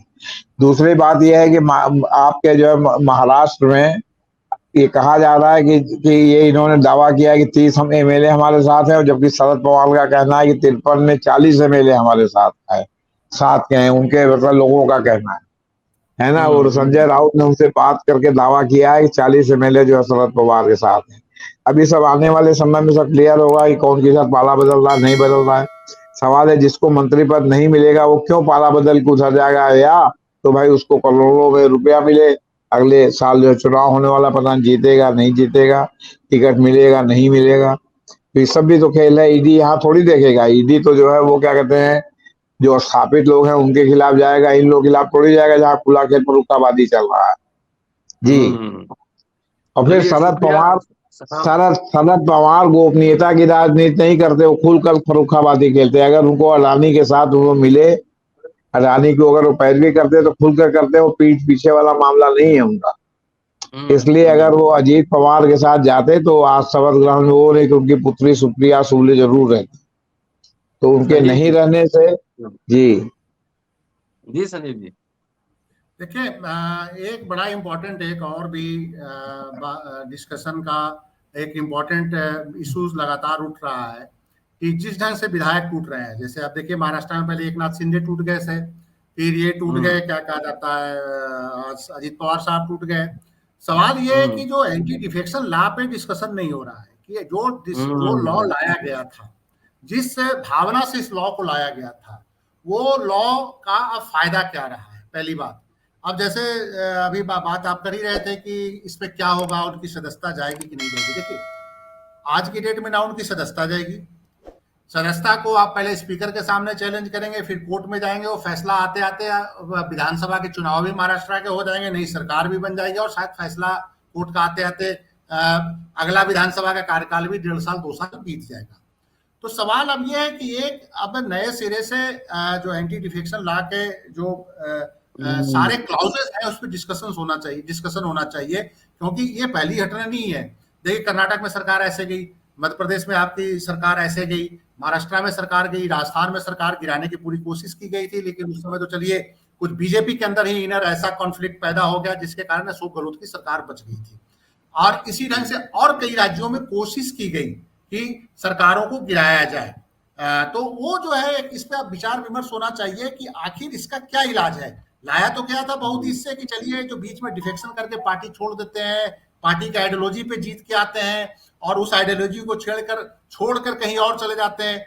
दूसरी बात यह है कि आपके जो है महाराष्ट्र में ये कहा जा रहा है कि ये इन्होंने दावा किया है कि 30 हम एमएलए हमारे साथ हैं, और जबकि शरद पवार का कहना है कि 53 में 40 एमएलए हमारे साथ है, साथ के हैं, उनके मतलब लोगों का कहना है ना। और संजय राउत ने उनसे बात करके दावा किया है कि 40 एमएलए जो है शरद पवार के साथ है। अभी सब आने वाले समय में सब क्लियर होगा कि कौन के साथ पाला बदल रहा है, नहीं बदल रहा है। सवाल है जिसको मंत्री पद नहीं मिलेगा वो क्यों पाला बदल के उधर जाएगा, या तो भाई उसको करोड़ों में रुपया मिले, अगले साल जो चुनाव होने वाला पता नहीं जीतेगा नहीं जीतेगा, टिकट मिलेगा नहीं मिलेगा। तो ये सब भी तो खेल है। ईडी यहाँ थोड़ी देखेगा, ईडी तो जो है वो क्या कहते हैं जो स्थापित लोग हैं उनके खिलाफ जाएगा, इन लोगों के खिलाफ थोड़ी जाएगा जहाँ खुला खेल पर हुक्काबाजी चल रहा है जी। और फिर शरद पवार गोपनीयता की राजनीति नहीं करते, वो खुलकर फरुखाबादी खेलते हैं। अगर उनको अडानी के साथ वो मिले, अडानी को अगर वो पैरवी करते तो खुलकर करते, वो पीठ पीछे वाला मामला नहीं है उनका। इसलिए अगर वो अजीत पवार के साथ जाते तो आज शपथ ग्रहण में वो नहीं कि उनकी पुत्री सुप्रिया सुले जरूर रहती, तो उनके नहीं रहने से जी संजीव जी। देखिए एक बड़ा इम्पोर्टेंट एक और भी डिस्कशन का एक इम्पोर्टेंट इश्यूज लगातार उठ रहा है कि जिस ढंग से विधायक टूट रहे हैं। जैसे आप देखिए महाराष्ट्र में पहले एकनाथ शिंदे टूट गए थे, फिर ये टूट गए, क्या कहा जाता है, अजीत पवार साहब टूट गए। सवाल ये है कि जो एंटी डिफेक्शन लॉ पे डिस्कशन नहीं हो रहा है कि जो लॉ लाया गया था, जिस भावना से इस लॉ को लाया गया था, वो लॉ का अब फायदा क्या रहा है, पहली बात। अब जैसे अभी बात आप कर ही रहे थे कि इस पे क्या होगा, उनकी सदस्यता जाएगी कि नहीं जाएगी। देखिए आज की डेट में ना उनकी सदस्यता जाएगी, सदस्यता को आप पहले स्पीकर के सामने चैलेंज करेंगे, फिर कोर्ट में जाएंगे, वो फैसला आते आते विधानसभा के चुनाव भी महाराष्ट्र के हो जाएंगे, नई सरकार भी बन जाएगी, और शायद फैसला कोर्ट का आते आते अगला विधानसभा का कार्यकाल भी 1.5 साल 2 साल बीत जाएगा। तो सवाल अब ये है कि एक अब नए सिरे से जो एंटी डिफेक्शन लॉ के जो सारे क्लाउजेस हैं उस पर डिस्कशन होना चाहिए, क्योंकि ये पहली घटना नहीं है। देखिए कर्नाटक में सरकार ऐसे गई, मध्य प्रदेश में आपकी सरकार ऐसे गई, महाराष्ट्र में सरकार गई, राजस्थान में सरकार गिराने की पूरी कोशिश की गई थी, लेकिन उस समय तो चलिए कुछ बीजेपी के अंदर ही इनर ऐसा कॉन्फ्लिक्ट पैदा हो गया जिसके कारण अशोक गहलोत की सरकार बच गई थी। और इसी ढंग से और कई राज्यों में कोशिश की गई कि सरकारों को गिराया जाए। तो वो जो है इस पे विचार विमर्श होना चाहिए कि आखिर इसका क्या इलाज है। लाया तो क्या था बहुत इससे कि चलिए जो बीच में डिफेक्शन करके पार्टी छोड़ देते हैं, पार्टी के आइडियोलॉजी पे जीत के आते हैं और उस आइडियोलॉजी को छोड़कर कहीं और चले जाते हैं।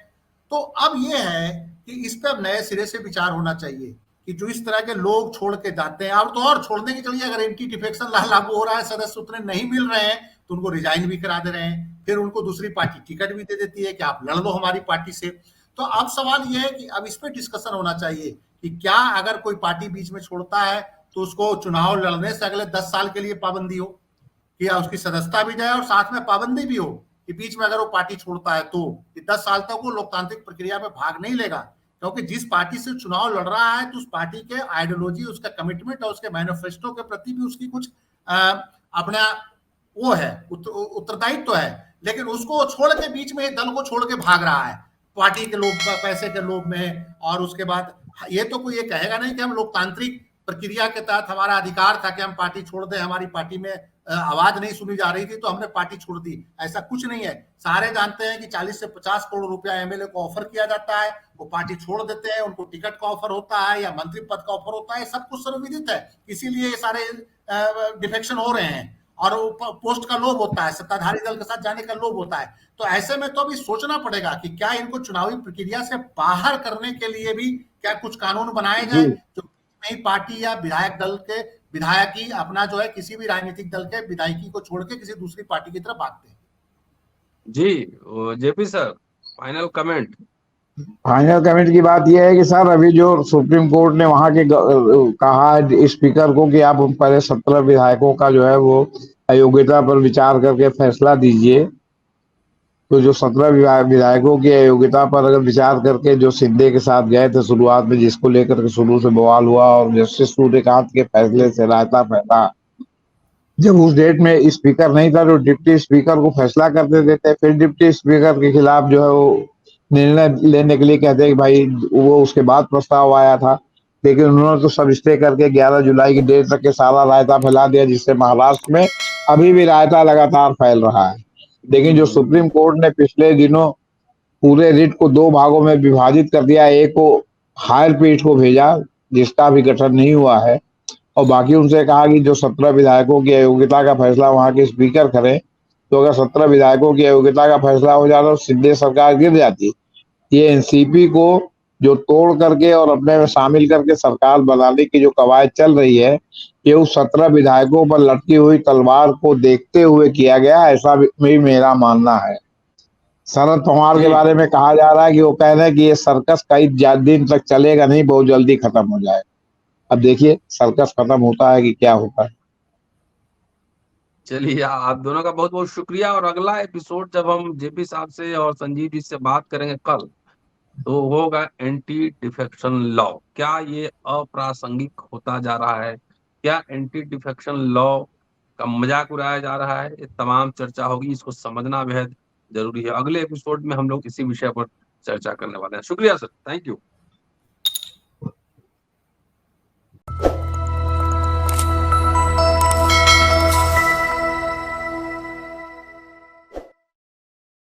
तो अब ये है कि इस पर नए सिरे से विचार होना चाहिए कि जो इस तरह के लोग छोड़ के जाते हैं, और छोड़ने की चलिए अगर एंटी डिफेक्शन लॉ लागू हो रहा है, सदस्य उतने नहीं मिल रहे हैं तो उनको रिजाइन भी करा दे रहे हैं, फिर उनको दूसरी पार्टी टिकट भी दे देती है कि आप लड़ लो हमारी पार्टी से। तो अब सवाल यह है कि अब इस पर डिस्कशन होना चाहिए कि क्या अगर कोई पार्टी बीच में छोड़ता है तो उसको चुनाव लड़ने से अगले 10 साल के लिए पाबंदी हो, कि उसकी सदस्यता भी जाए और साथ में पाबंदी भी हो कि बीच में अगर वो पार्टी छोड़ता है तो 10 साल तक वो लोकतांत्रिक प्रक्रिया में भाग नहीं लेगा, क्योंकि जिस पार्टी से चुनाव लड़ रहा है तो उस पार्टी के आइडियोलॉजी, उसका कमिटमेंट और उसके मैनिफेस्टो के प्रति भी उसकी कुछ अपना वो है, उत्तरदायित्व तो है। लेकिन उसको छोड़ के बीच में दल को छोड़ के भाग रहा है पार्टी के लोग, पैसे के लोभ में, और उसके बाद ये तो कोई ये कहेगा नहीं कि हम लोकतांत्रिक प्रक्रिया के तहत हमारा अधिकार था कि हम पार्टी छोड़ दें, हमारी पार्टी में आवाज नहीं सुनी जा रही थी तो हमने पार्टी छोड़ दी। ऐसा कुछ नहीं है। सारे जानते हैं कि 40 से 50 करोड़ रुपया एमएलए को ऑफर किया जाता है, वो पार्टी छोड़ देते हैं, उनको टिकट का ऑफर होता है या मंत्री पद का ऑफर होता है, सब कुछ सर्वविदित है। इसीलिए ये सारे डिफेक्शन हो रहे हैं। और वो पोस्ट का लोभ होता है, सत्ताधारी दल के साथ जाने का लोभ होता है। तो ऐसे में तो अभी सोचना पड़ेगा कि क्या इनको चुनावी प्रक्रिया से बाहर करने के लिए भी क्या कुछ कानून बनाए जाए, जो नई पार्टी या विधायक दल के विधायक ही अपना जो है किसी भी राजनीतिक दल के विधायकी को छोड़ के किसी दूसरी पार्टी की तरफ भागते हैं। जी JP sir, final comment. Final comment की बात यह है कि सर अभी जो सुप्रीम कोर्ट ने वहां के कहा स्पीकर को कि आप पहले 17 विधायकों का जो है वो अयोग्यता पर विचार करके फैसला दीजिए। तो जो 17 विधायकों की अयोग्यता पर अगर विचार करके जो शिंदे के साथ गए थे शुरुआत में, जिसको लेकर के शुरू से बवाल हुआ और जस्टिस सूर्यकांत के फैसले से रायता फैला, जब उस डेट में स्पीकर नहीं था तो डिप्टी स्पीकर को फैसला करते देते, फिर डिप्टी स्पीकर के खिलाफ जो है वो निर्णय लेने के लिए कहते हैं कि भाई वो उसके बाद प्रस्ताव आया था, लेकिन उन्होंने तो सब स्टे करके 11 जुलाई की डेट तक के सारा रायता फैला दिया, जिससे महाराष्ट्र में अभी भी रायता लगातार फैल रहा है। लेकिन जो सुप्रीम कोर्ट ने पिछले दिनों पूरे रिट को 2 भागों में विभाजित कर दिया, एक को हायर पीठ को भेजा जिसका भी गठन नहीं हुआ है, और बाकी उनसे कहा कि जो 17 विधायकों की अयोग्यता का फैसला वहां के स्पीकर करें। तो अगर 17 विधायकों की अयोग्यता का फैसला हो जाता तो सिंधे सरकार गिर जाती। ये एनसीपी को जो तोड़ करके और अपने में शामिल करके सरकार बनाने की जो कवायद चल रही है, ये उस 17 विधायकों पर लटकी हुई तलवार को देखते हुए किया गया, ऐसा भी मेरा मानना है। शरद पवार के बारे में कहा जा रहा है कि वो कह रहे हैं कि ये सर्कस कई दिन तक चलेगा नहीं, बहुत जल्दी खत्म हो जाएगा। अब देखिए सर्कस खत्म होता है कि क्या होता है। चलिए, आप दोनों का बहुत बहुत शुक्रिया। और अगला एपिसोड जब हम जेपी साहब से और संजीव जी से बात करेंगे कल, तो होगा एंटी डिफेक्शन लॉ। क्या ये अप्रासंगिक होता जा रहा है? क्या एंटी डिफेक्शन लॉ का मजाक उड़ाया जा रहा है? ये तमाम चर्चा होगी, इसको समझना बेहद जरूरी है। अगले एपिसोड में हम लोग इसी विषय पर चर्चा करने वाले हैं। शुक्रिया सर, थैंक यू।